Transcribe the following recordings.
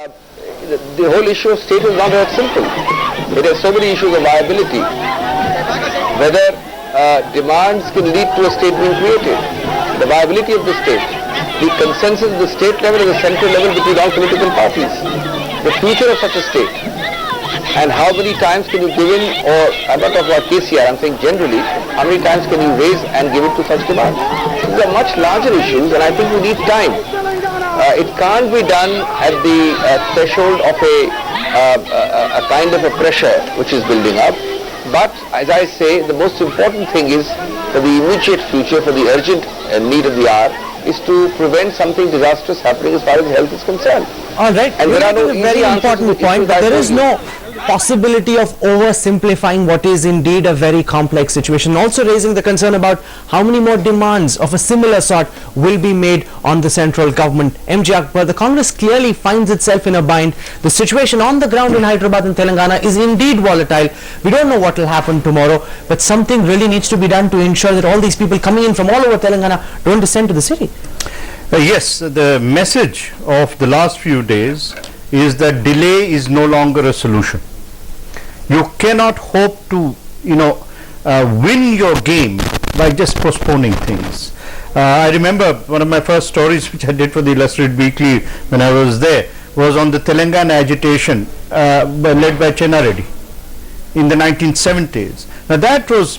The whole issue of state is not that simple. It has so many issues of viability. Whether demands can lead to a state being created, the viability of the state, the consensus at the state level and the central level between all political parties, the future of such a state, and how many times can you give in, or I'm not talking about KCR, I'm saying generally, how many times can you raise and give it to such demands? These are much larger issues, and I think we need time. It can't be done at the threshold of a kind of a pressure which is building up. But as I say, the most important thing is for the immediate future, for the urgent need of the hour, is to prevent something disastrous happening as far as health is concerned. All right, and there are no a very important point, but there is no possibility of oversimplifying what is indeed a very complex situation. Also raising the concern about how many more demands of a similar sort will be made on the central government. MJ Akbar, the Congress clearly finds itself in a bind. The situation on the ground in Hyderabad and Telangana is indeed volatile. We don't know what will happen tomorrow, but something really needs to be done to ensure that all these people coming in from all over Telangana don't descend to the city. Yes, the message of the last few days is that delay is no longer a solution. You cannot hope to, win your game by just postponing things. I remember one of my first stories which I did for the Illustrated Weekly when I was there was on the Telangana agitation led by Chenna Reddy in the 1970s. Now that was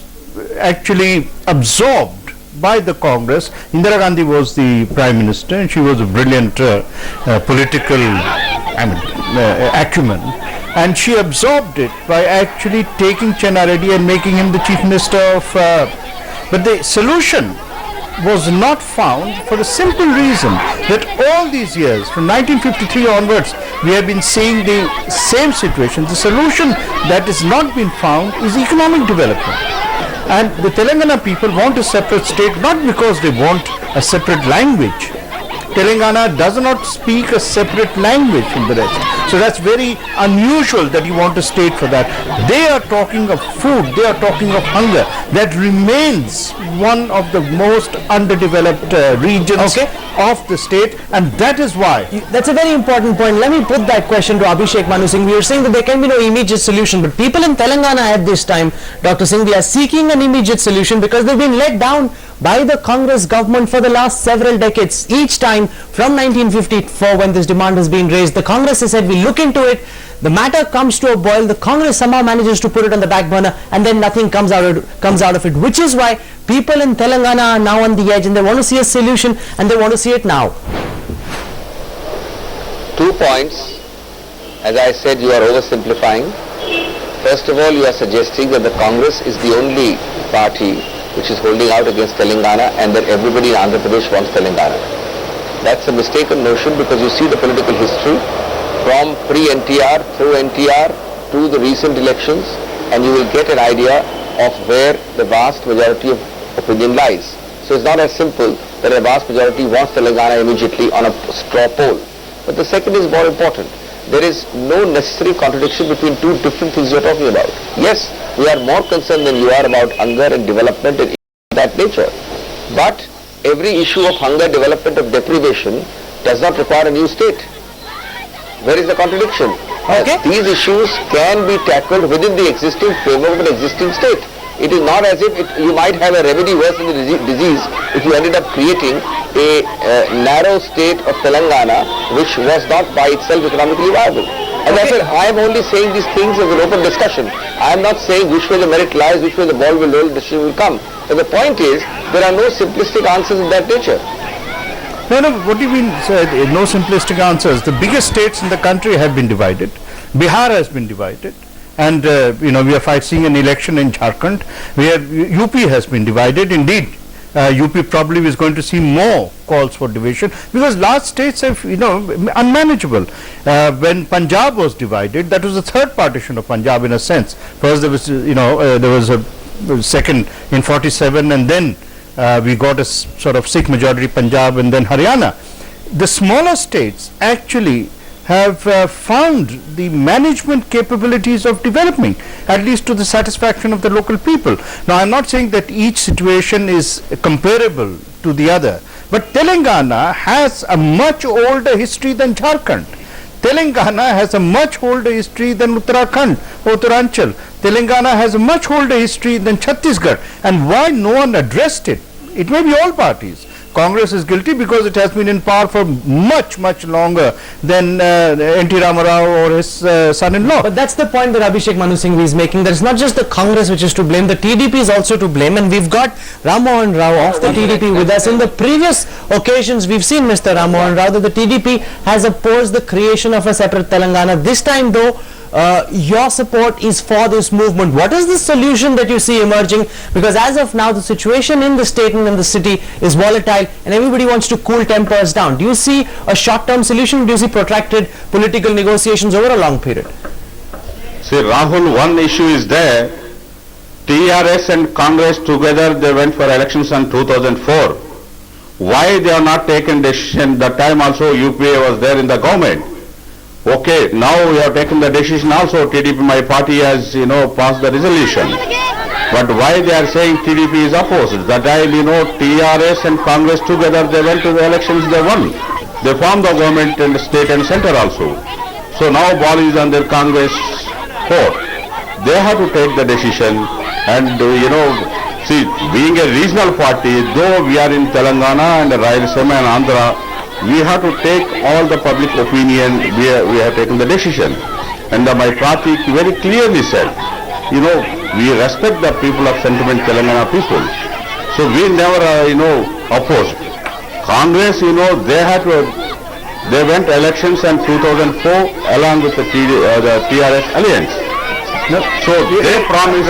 actually absorbed by the Congress. Indira Gandhi was the Prime Minister and she was a brilliant political acumen, and she absorbed it by actually taking Chenna Reddy and making him the Chief Minister of but the solution was not found for a simple reason that all these years from 1953 onwards we have been seeing the same situation. The solution that has not been found is economic development. And the Telangana people want a separate state not because they want a separate language. Telangana does not speak a separate language from the rest. So that's very unusual that you want a state for that. They are talking of food, they are talking of hunger. That remains one of the most underdeveloped regions of the state, and that is why. That's a very important point. Let me put that question to Abhishek Manu Singhvi. We are saying that there can be no immediate solution, but people in Telangana at this time, Dr. Singhvi, are seeking an immediate solution because they've been let down by the Congress government for the last several decades. Each time from 1954 when this demand has been raised, the Congress has said we look into it, the matter comes to a boil, the Congress somehow manages to put it on the back burner, and then nothing comes out of it, which is why people in Telangana are now on the edge and they want to see a solution and they want to see it now. 2 points. As I said, you are oversimplifying. First of all, you are suggesting that the Congress is the only party which is holding out against Telangana and that everybody in Andhra Pradesh wants Telangana. That's a mistaken notion because you see the political history from pre-NTR, through NTR to the recent elections, and you will get an idea of where the vast majority of opinion lies. So it's not as simple that a vast majority wants Telangana immediately on a straw poll. But the second is more important. There is no necessary contradiction between two different things you're talking about. Yes, we are more concerned than you are about hunger and development and that nature. But every issue of hunger, development, of deprivation does not require a new state. Where is the contradiction? These issues can be tackled within the existing framework of an existing state. It is not as if you might have a remedy worse than the disease if you ended up creating a narrow state of Telangana which was not by itself economically viable. As I said, I am only saying these things as an open discussion. I am not saying which way the merit lies, which way the ball will roll, the decision will come. But the point is, there are no simplistic answers in that nature. No, what do you mean, sir? No simplistic answers. The biggest states in the country have been divided. Bihar has been divided. And, we are seeing an election in Jharkhand where UP has been divided. Indeed, UP probably is going to see more calls for division because large states have, unmanageable. When Punjab was divided, that was the third partition of Punjab in a sense. First there was, there was a second in 47 and then we got a sort of Sikh majority Punjab and then Haryana. The smaller states actually have found the management capabilities of developing, at least to the satisfaction of the local people. Now, I'm not saying that each situation is comparable to the other, but Telangana has a much older history than Jharkhand. Telangana has a much older history than Uttarakhand or Uttaranchal. Telangana has a much older history than Chhattisgarh. And why no one addressed it? It may be all parties. Congress is guilty because it has been in power for much longer than N.T. Ramarao or his son-in-law. But that's the point that Abhishek Manu Singhvi is making. That it's not just the Congress which is to blame, the TDP is also to blame, and we've got Ram Mohan Rao of the TDP with us. In the previous occasions, we've seen Mr. Ram Mohan Rao that the TDP has opposed the creation of a separate Telangana. This time though, your support is for this movement. What is the solution that you see emerging? Because as of now, the situation in the state and in the city is volatile and everybody wants to cool tempers down. Do you see a short-term solution? Do you see protracted political negotiations over a long period? See, Rahul, one issue is there. TRS and Congress together, they went for elections in 2004. Why they have not taken decision? That time also UPA was there in the government. Okay, now we have taken the decision also, TDP, my party has, passed the resolution. But why they are saying TDP is opposed? That time, TRS and Congress together, they went to the elections, they won. They formed the government in the state and center also. So now ball is on their Congress court. They have to take the decision and, see, being a regional party, though we are in Telangana and Rayalaseema and Andhra, we have to take all the public opinion, we have taken the decision. And my party very clearly said, we respect the people of sentiment, Telangana people. So we never, opposed. Congress, they went elections in 2004 along with the TRS alliance. So they promised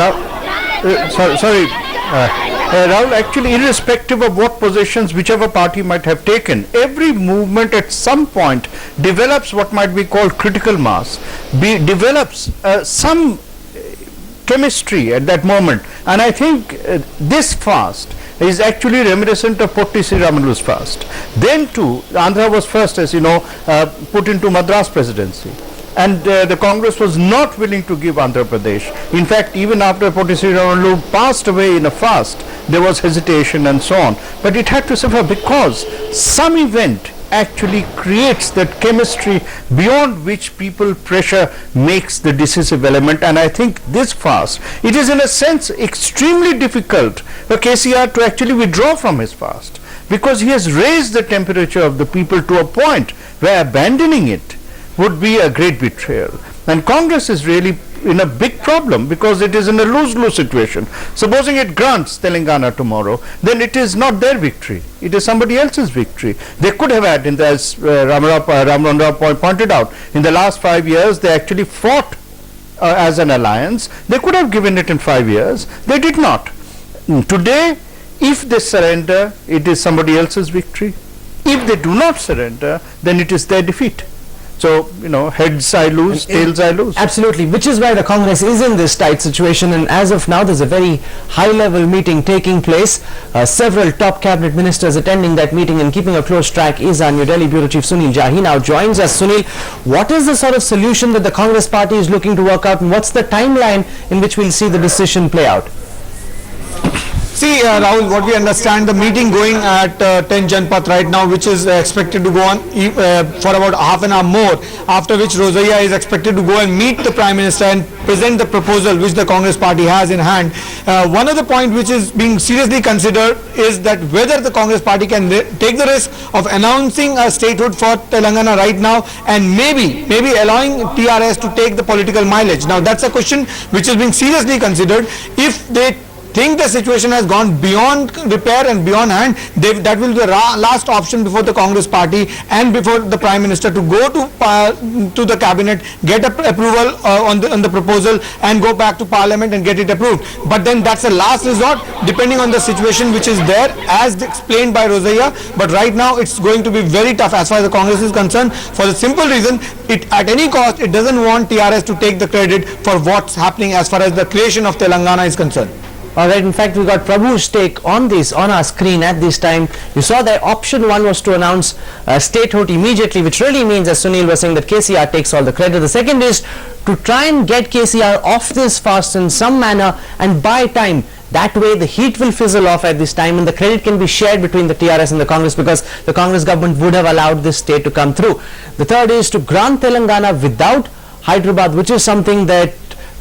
Rahul, actually, irrespective of what positions whichever party might have taken, every movement at some point develops what might be called critical mass, develops some chemistry at that moment. And I think this fast is actually reminiscent of Potti Sriramalu's fast. Then too, Andhra was first, as you know, put into Madras presidency. And the Congress was not willing to give Andhra Pradesh. In fact, even after Potti Sriramalu passed away in a fast, there was hesitation and so on. But it had to suffer because some event actually creates that chemistry beyond which people pressure makes the decisive element. And I think this fast, it is in a sense extremely difficult for KCR to actually withdraw from his fast, because he has raised the temperature of the people to a point where abandoning it would be a great betrayal. And Congress is really in a big problem because it is in a lose-lose situation. Supposing it grants Telangana tomorrow, then it is not their victory, it is somebody else's victory. They could have had, as Ram Mohan Rao pointed out, in the last 5 years they actually fought as an alliance. They could have given it in 5 years, they did not. Today, if they surrender, it is somebody else's victory. If they do not surrender, then it is their defeat. So, heads I lose, tails I lose. Absolutely, which is why the Congress is in this tight situation, and as of now there's a very high-level meeting taking place. Several top cabinet ministers attending that meeting and keeping a close track is our New Delhi Bureau Chief Sunil Jha. He now joins us. Sunil, what is the sort of solution that the Congress party is looking to work out, and what's the timeline in which we'll see the decision play out? See, Rahul, what we understand, the meeting going at 10 Janpath right now, which is expected to go on for about half an hour more, after which Rosaiya is expected to go and meet the Prime Minister and present the proposal which the Congress party has in hand. One of the points which is being seriously considered is that whether the Congress party can take the risk of announcing a statehood for Telangana right now and maybe allowing TRS to take the political mileage. Now, that's a question which is being seriously considered. If they think the situation has gone beyond repair and beyond hand, that will be the last option before the Congress party and before the Prime Minister to go to the cabinet, get approval on the proposal and go back to Parliament and get it approved. But then that's a last resort depending on the situation which is there, as explained by Rosaiya. But right now it's going to be very tough as far as the Congress is concerned, for the simple reason, at any cost it doesn't want TRS to take the credit for what's happening as far as the creation of Telangana is concerned. Alright, in fact we got Prabhu's take on this on our screen at this time. You saw that option one was to announce statehood immediately, which really means, as Sunil was saying, that KCR takes all the credit. The second is to try and get KCR off this fast in some manner and buy time. That way the heat will fizzle off at this time and the credit can be shared between the TRS and the Congress, because the Congress government would have allowed this state to come through. The third is to grant Telangana without Hyderabad, which is something that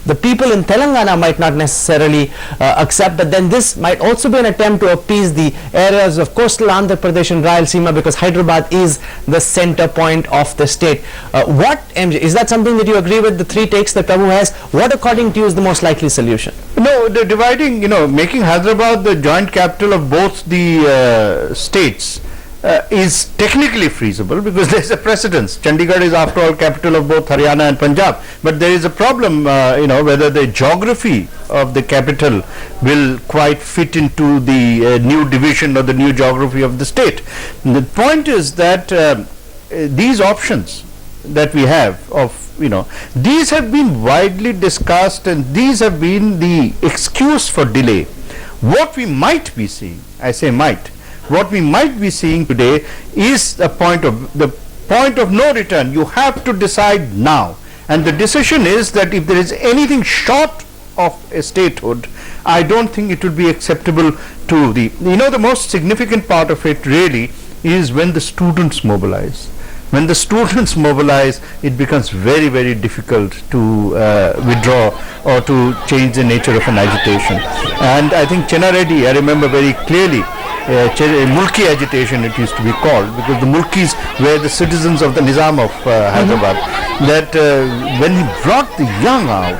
the people in Telangana might not necessarily accept, but then this might also be an attempt to appease the areas of coastal Andhra Pradesh and Rayalaseema, because Hyderabad is the center point of the state. What, MJ, is that something that you agree with, the three takes that Prabhu has? What according to you is the most likely solution? No, the dividing, making Hyderabad the joint capital of both the states is technically feasible, because there is a precedence. Chandigarh is after all capital of both Haryana and Punjab, but there is a problem, whether the geography of the capital will quite fit into the new division or the new geography of the state. The point is that these options that we have these have been widely discussed, and these have been the excuse for delay. What we might be seeing, I say might, what we might be seeing today is the point of no return. You have to decide now, and the decision is that if there is anything short of a statehood, I don't think it would be acceptable to the most significant part of it really is when the students mobilize. When the students mobilize, it becomes very, very difficult to withdraw or to change the nature of an agitation. And I think Chenna Reddy, I remember very clearly, Mulki agitation it used to be called, because the Mulkis were the citizens of the Nizam of Hyderabad, that when he brought the young out,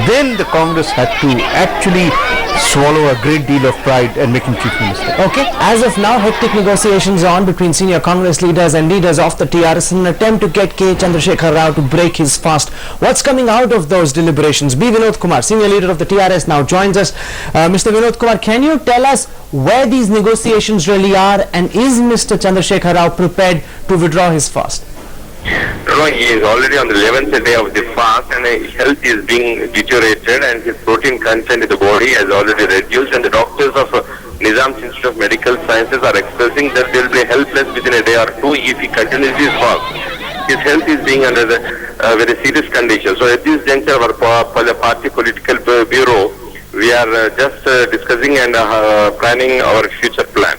then the Congress had to actually swallow a great deal of pride and make him chief minister. Okay, as of now, hectic negotiations on between senior Congress leaders and leaders of the TRS in an attempt to get K. Chandrasekhar Rao to break his fast. What's coming out of those deliberations? B. Vinod Kumar, senior leader of the TRS, now joins us. Mr. Vinod Kumar, can you tell us where these negotiations really are, and is Mr. Chandrasekhar Rao prepared to withdraw his fast? No, he is already on the 11th day of the fast, and his health is being deteriorated, and his protein content in the body has already reduced, and the doctors of Nizam Institute of Medical Sciences are expressing that they will be helpless within a day or two if he continues his fast. His health is being under the very serious condition. So at this juncture, our party political bureau, we are just discussing and planning our future plan.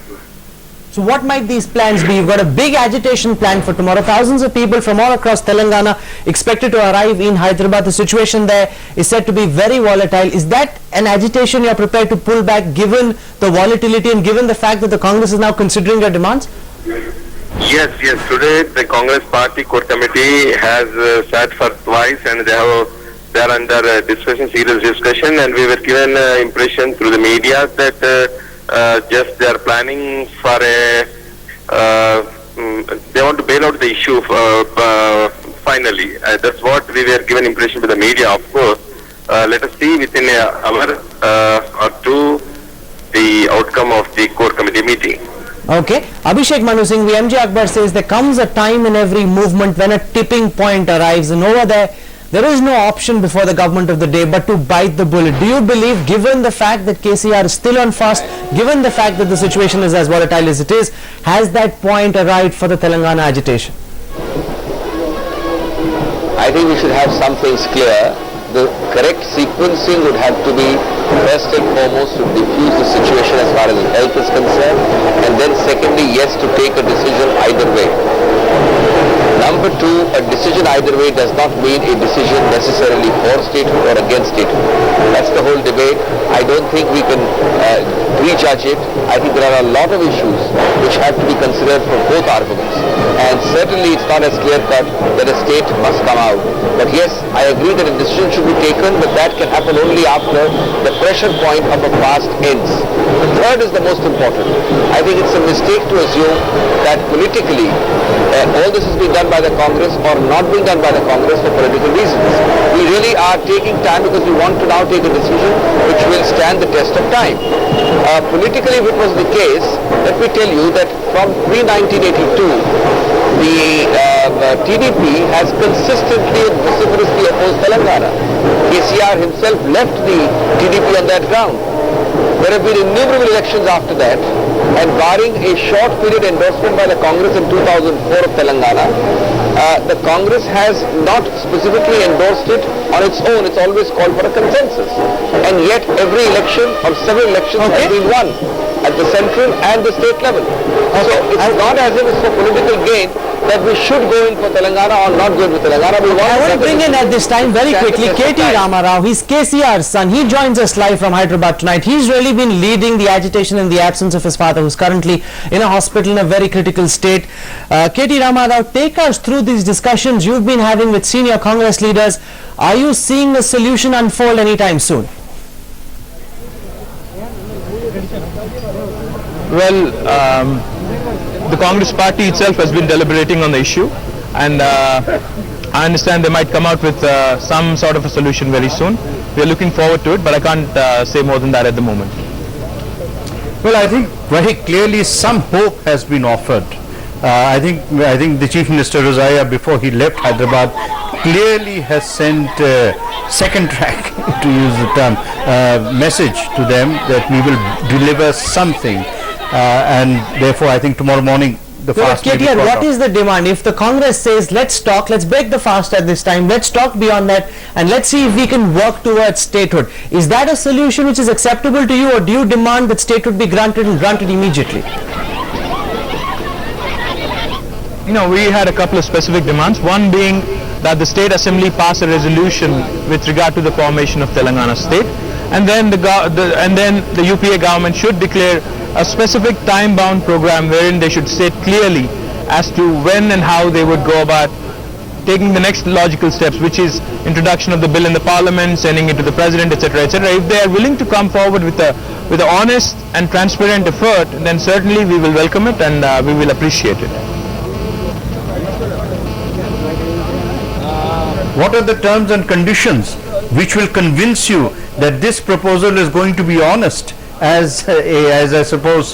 So what might these plans be? You've got a big agitation plan for tomorrow. Thousands of people from all across Telangana expected to arrive in Hyderabad. The situation there is said to be very volatile. Is that an agitation you're prepared to pull back given the volatility and given the fact that the Congress is now considering your demands? Yes. Today the Congress Party Core Committee has sat for twice, and they are under serious discussion, and we were given impression through the media that just they are planning for they want to bail out the issue finally. That's what we were given impression by the media, of course. Let us see within an hour or two the outcome of the core committee meeting. Okay. Abhishek Manu Singhvi, MJ Akbar says there comes a time in every movement when a tipping point arrives, and over there is no option before the government of the day but to bite the bullet. Do you believe, given the fact that KCR is still on fast, given the fact that the situation is as volatile as it is, has that point arrived for the Telangana agitation? I think we should have some things clear. The correct sequencing would have to be first and foremost to diffuse the situation as far as health is concerned, and then secondly, yes, to take a decision either way. Number two, a decision either way does not mean a decision necessarily for statehood or against statehood. That's the whole debate. I don't think we can prejudge it. I think there are a lot of issues which have to be considered for both arguments. And certainly it's not as clear-cut that a state must come out. But yes, I agree that a decision should be taken, but that can happen only after the pressure point of a fast ends. The third is the most important. I think it's a mistake to assume that politically all this is being done by the Congress or not being done by the Congress for political reasons. We really are taking time because we want to now take a decision which will stand the test of time. Politically, if it was the case, let me tell you that from pre-1982, the TDP has consistently and vociferously opposed Telangana. KCR himself left the TDP on that ground. There have been innumerable elections after that, and barring a short period endorsement by the Congress in 2004 of Telangana, the Congress has not specifically endorsed it on its own. It's always called for a consensus. And yet every election or several elections have been won at the central and the state level. So it's not as if it's for political gain that we should go in for Telangana or not go in for Telangana. I want to bring in at this time very quickly K.T. Ramarao. He's KCR's son. He joins us live from Hyderabad tonight. He's really been leading the agitation in the absence of his father, who's currently in a hospital in a very critical state. K.T. Ramarao, take us through these discussions you've been having with senior Congress leaders. Are you seeing a solution unfold anytime soon? Well, the Congress party itself has been deliberating on the issue, and I understand they might come out with some sort of a solution very soon. We are looking forward to it, but I can't say more than that at the moment. Well, I think very clearly some hope has been offered. I think the Chief Minister Rosaiah, before he left Hyderabad, clearly has sent second track, to use the term, message to them that we will deliver something, and therefore I think tomorrow morning the fast will be called what off. is the demand? If the Congress says let's talk, let's break the fast at this time, let's talk beyond that, and let's see if we can work towards statehood, is that a solution which is acceptable to you, or do you demand that statehood be granted and granted immediately? You know, we had a couple of specific demands, one being that the State Assembly pass a resolution with regard to the formation of Telangana State, and then the UPA government should declare a specific time-bound program wherein they should state clearly as to when and how they would go about taking the next logical steps, which is introduction of the bill in the Parliament, sending it to the President, etc., etc. If they are willing to come forward with an honest and transparent effort, then certainly we will welcome it and we will appreciate it. What are the terms and conditions which will convince you that this proposal is going to be honest, as I suppose